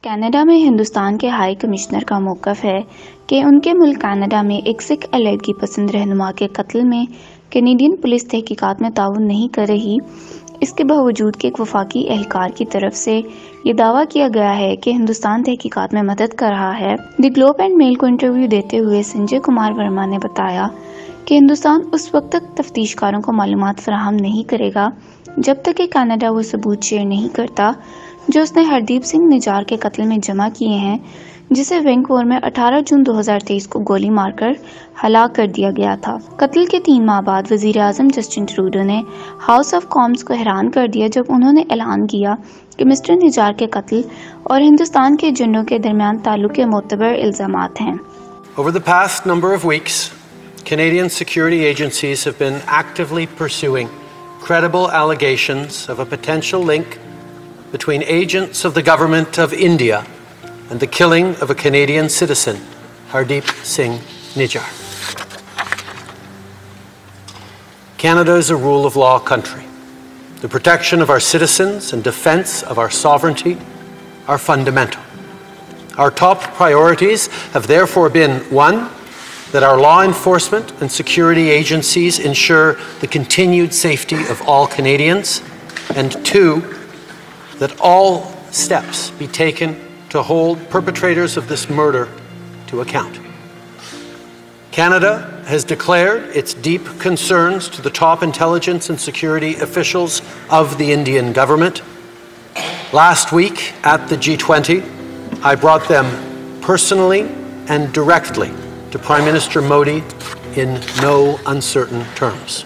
Canada میں ہندوستان کے high commissioner کا موقف ہے کہ ان کے ملک کینیڈا میں ایک سکھ علیحدگی پسند رہنما کے قتل میں کینیڈین پولیس تحقیقات میں تعاون نہیں کر رہی، اس کے باوجود کہ ایک وفاقی اہلکار کی طرف سے یہ دعویٰ کیا گیا ہے کہ ہندوستان تحقیقات میں مدد کر رہا ہے۔ دی گلوب اینڈ میل کو انٹرویو دیتے ہوئے سنجے کمار ورما نے بتایا کہ ہندوستان اس وقت تک تفتیش کاروں کو معلومات فراہم نہیں کرے گا جب تک کہ کینیڈا وہ ثبوت شیئر نہیں کرتا جو اس نے ہردیپ سنگھ نجار کے قتل میں جمع کیے ہیں، جسے وینکوور میں 18 جون 2023 کو گولی مار کر ہلاک کر دیا گیا تھا۔ قتل کے 3 ماہ بعد وزیر اعظم جسٹن ٹروڈو نے ہاؤس آف کامنز کو حیران کر دیا جب انہوں نے اعلان کیا کہ مسٹر نجار کے قتل اور ہندوستان کے ایجنڈوں کے درمیان تعلق کے معتبر الزامات ہیں۔ Over the past number of weeks, Canadian security agencies have been actively pursuing credible allegations of a potential link between agents of the government of India and the killing of a Canadian citizen, Hardeep Singh Nijjar. Canada is a rule of law country. The protection of our citizens and defense of our sovereignty are fundamental. Our top priorities have therefore been, 1, that our law enforcement and security agencies ensure the continued safety of all Canadians, and 2, that all steps be taken to hold perpetrators of this murder to account. Canada has declared its deep concerns to the top intelligence and security officials of the Indian government. Last week at the G20, I brought them personally and directly to Prime Minister Modi in no uncertain terms.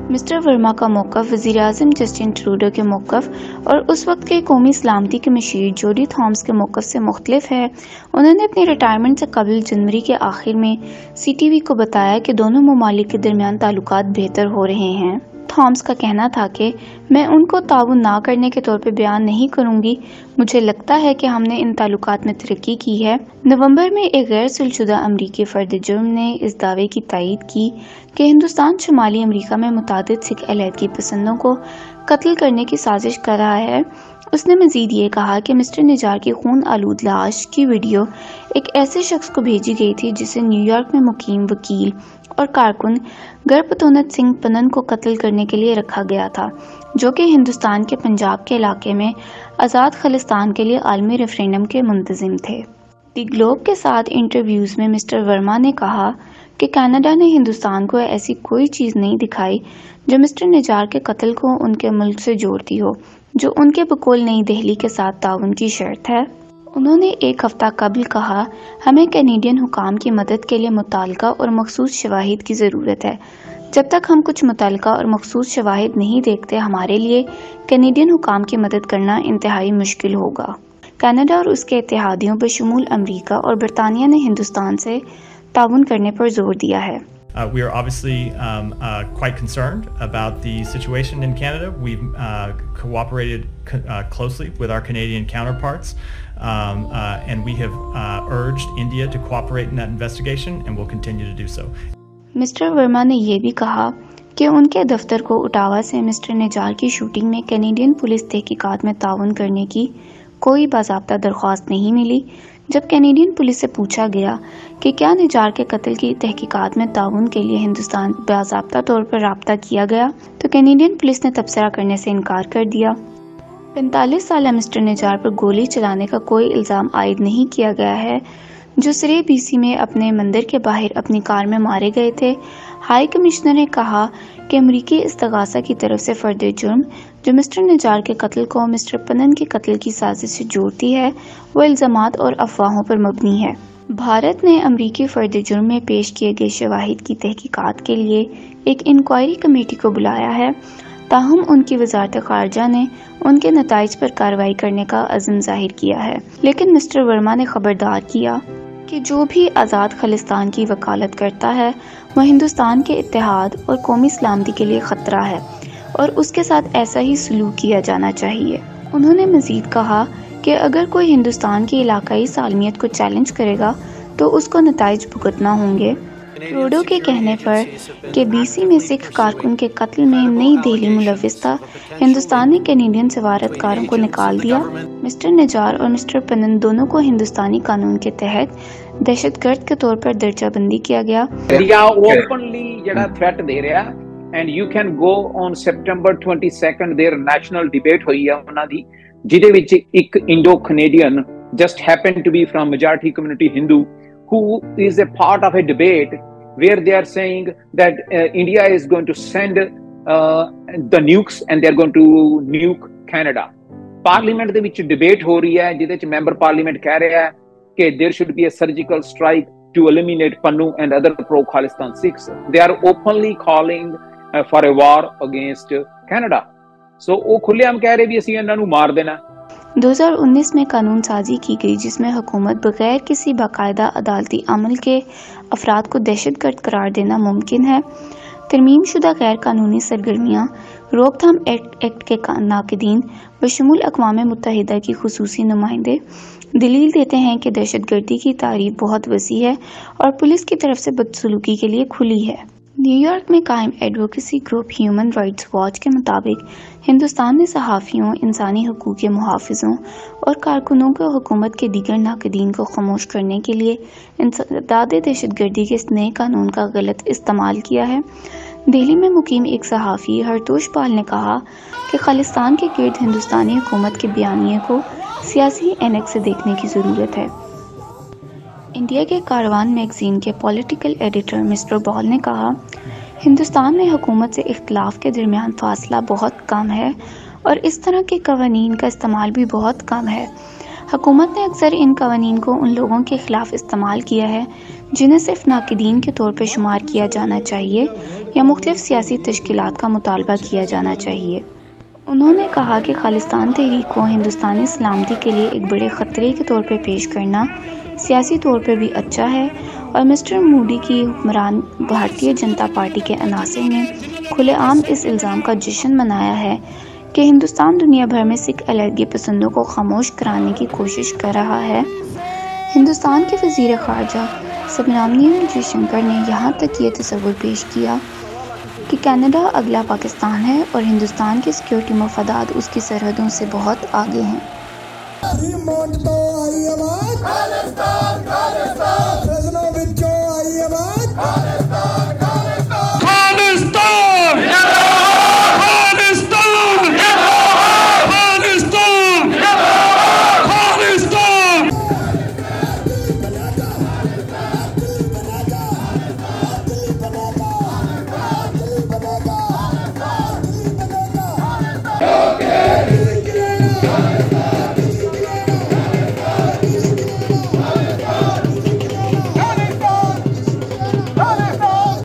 Mister Verma کا موقف وزیر اعظم Justin Trudeau کے موقف اور اس وقت کے قومی سلامتی کے مشیر جوڈی تھامس کے موقف سے مختلف ہے۔ انہوں نے اپنی ریٹائرمنٹ سے قبل جنوری کے آخر میں سی ٹی وی کو بتایا کہ دونوں ممالک کے درمیان تعلقات بہتر ہو رہے ہیں۔ تھامس کا کہنا تھا کہ میں ان کو تعاون نہ کرنے کے طور پہ بیان نہیں کروں گی، مجھے لگتا ہے کہ ہم نے ان تعلقات میں ترقی کی ہے۔ نومبر میں ایک غیر سلشدہ امریکی فرد جرم نے اس دعوے کی تائید کی کہ ہندوستان شمالی امریکہ میں متعدد سکھ علیحدگی پسندوں کو قتل کرنے کی سازش کر رہا ہے۔ اس نے مزید یہ کہا کہ مسٹر نجار کی خون آلود لاش کی ویڈیو ایک ایسے شخص کو بھیجی گئی تھی جسے نیو یارک میں مقیم وکیل اور کارکن گرپتونت سنگھ پنن کو قتل کرنے کے لیے رکھا گیا تھا، جو کہ ہندوستان کے پنجاب کے علاقے میں آزاد خالصتان کے لیے عالمی ریفرینڈم کے منتظم تھے۔ دی گلوب کے ساتھ انٹرویوز میں مسٹر ورما نے کہا کہ کینیڈا نے ہندوستان کو ایسی کوئی چیز نہیں دکھائی جو مسٹر نجار کے قتل کو ان کے ملک سے جوڑتی ہو، جو ان کے بقول نئی دہلی کے ساتھ تعاون کی شرط ہے۔ انہوں نے ایک ہفتہ قبل کہا، ہمیں کینیڈین حکام کی مدد کے لیے متعلقہ اور مخصوص شواہد کی ضرورت ہے۔ جب تک ہم کچھ متعلقہ اور مخصوص شواہد نہیں دیکھتے، ہمارے لیے کینیڈین حکام کی مدد کرنا انتہائی مشکل ہوگا۔ کینیڈا اور اس کے اتحادیوں بشمول امریکہ اور برطانیہ نے ہندوستان سے تعاون کرنے پر زور دیا ہے۔ We are obviously quite concerned about the situation in Canada. We've cooperated closely with our Canadian counterparts, and we have urged India to cooperate in that investigation, and will continue to do so. Mister Verma نے یہ بھی کہا کہ ان کے دفتر کو اٹاوا سے mister Najar کی شوٹنگ میں کینیڈین پولیس تحقیقات میں تعاون کرنے کی کوئی باضابطہ درخواست نہیں ملی۔ جب کینیڈین پولیس سے پوچھا گیا کہ کیا نجار کے قتل کی تحقیقات میں تعاون کے لیے ہندوستان باضابطہ طور پر رابطہ کیا گیا تو کینیڈین پولیس نے تبصرہ کرنے سے انکار کر دیا۔ 45 سالہ مسٹر نجار پر گولی چلانے کا کوئی الزام عائد نہیں کیا گیا ہے، جو سرے بی سی میں اپنے مندر کے باہر اپنی کار میں مارے گئے تھے۔ ہائی کمشنر نے کہا کہ امریکی استغاثہ کی طرف سے فرد جرم جو مسٹر نجار کے قتل کو مسٹر پنن کے قتل کی سازش سے جوڑتی ہے، وہ الزامات اور افواہوں پر مبنی ہے۔ بھارت نے امریکی فرد جرم میں پیش کیے گئے شواہد کی تحقیقات کے لیے ایک انکوائری کمیٹی کو بلایا ہے، تاہم ان کی وزارت خارجہ نے ان کے نتائج پر کارروائی کرنے کا عزم ظاہر کیا ہے، لیکن مسٹر ورما نے خبردار کیا کہ جو بھی آزاد خالصتان کی وکالت کرتا ہے وہ ہندوستان کے اتحاد اور قومی سلامتی کے لیے خطرہ ہے اور اس کے ساتھ ایسا ہی سلوک کیا جانا چاہیے۔ انہوں نے مزید کہا کہ اگر کوئی ہندوستان کی علاقائی سالمیت کو چیلنج کرے گا تو اس کو نتائج بھگتنا ہوں گے۔ ٹروڈو کے کہنے پر کہ BC میں سکھ کارکن کے قتل میں نئی دہلی ملوث تھا، ہندوستان نے کینیڈین سفارتکاروں کو نکال دیا۔ مسٹر نجار اور مسٹر پنن دونوں کو ہندوستانی قانون کے تحت دہشت گرد کے طور پر درجہ بندی کیا گیا۔ انڈیا اوپنلی جڑا تھریٹ دے رہا and you can go on September 22 there national debate ہوئی ہے انہاں دی، جہدے وچ ایک Indo Canadian just happened to be from majority community Hindu who is a part of a debate where they are saying that India is going to send the nukes and they are going to nuke Canada. Parliament ਦੇ ਵਿੱਚ debate ਹੋ ਰਹੀ ਹੈ ਜਿਹਦੇ ਚ member parliament ਕਹਿ ਰਿਹਾ ਹੈ ਕਿ there should be a surgical strike to eliminate Pannu and other pro-Khalistan Sikhs. They are openly calling for a war against Canada. So وہ کھلے عام کہہ رہے بھی ਅਸੀਂ ਇਹਨਾਂ ਨੂੰ ਮਾਰ ਦੇਣਾ۔ 2019 میں قانون سازی کی گئی جس میں حکومت بغیر کسی باقاعدہ عدالتی عمل کے افراد کو دہشت گرد قرار دینا ممکن ہے۔ ترمیم شدہ غیر قانونی سرگرمیاں روک تھام ایکٹ کے ناقدین بشمول اقوام متحدہ کی خصوصی نمائندے دلیل دیتے ہیں کہ دہشت گردی کی تعریف بہت وسیع ہے اور پولیس کی طرف سے بدسلوکی کے لیے کھلی ہے۔ نیو یارک میں قائم advocacy group human rights watch کے مطابق ہندوستان نے صحافیوں، انسانی حقوق کے محافظوں اور کارکنوں کو حکومت کے دیگر ناقدین کو خاموش کرنے کے لیے انسداد دہشت گردی کے اس نئے قانون کا غلط استعمال کیا ہے۔ دہلی میں مقیم ایک صحافی ہرتوش پال نے کہا کہ خالصتان کے گرد ہندوستانی حکومت کے بیانیے کو سیاسی اینک سے دیکھنے کی ضرورت ہے۔ انڈیا کے کاروان میگزین کے پولیٹیکل ایڈیٹر مسٹر بال نے کہا، ہندوستان میں حکومت سے اختلاف کے درمیان فاصلہ بہت کم ہے اور اس طرح کے قوانین کا استعمال بھی بہت کم ہے۔ حکومت نے اکثر ان قوانین کو ان لوگوں کے خلاف استعمال کیا ہے جنہیں صرف ناقدین کے طور پر شمار کیا جانا چاہیے یا مختلف سیاسی تشکیلات کا مطالبہ کیا جانا چاہیے۔ انہوں نے کہا کہ خالصتان تحریک کو ہندوستانی سلامتی کے لیے ایک بڑے خطرے کے طور پر پیش کرنا سیاسی طور پر بھی اچھا ہے، اور مسٹر مودی کی حکمران بھارتیہ جنتا پارٹی کے عناصر نے کھلے عام اس الزام کا جشن منایا ہے کہ ہندوستان دنیا بھر میں سکھ علیحدگی پسندوں کو خاموش کرانے کی کوشش کر رہا ہے۔ ہندوستان کے وزیر خارجہ سبرامنیم جی شنکر نے یہاں تک یہ تصور پیش کیا کہ کینیڈا اگلا پاکستان ہے اور ہندوستان کے سیکیورٹی مفادات اس کی سرحدوں سے بہت آگے ہیں۔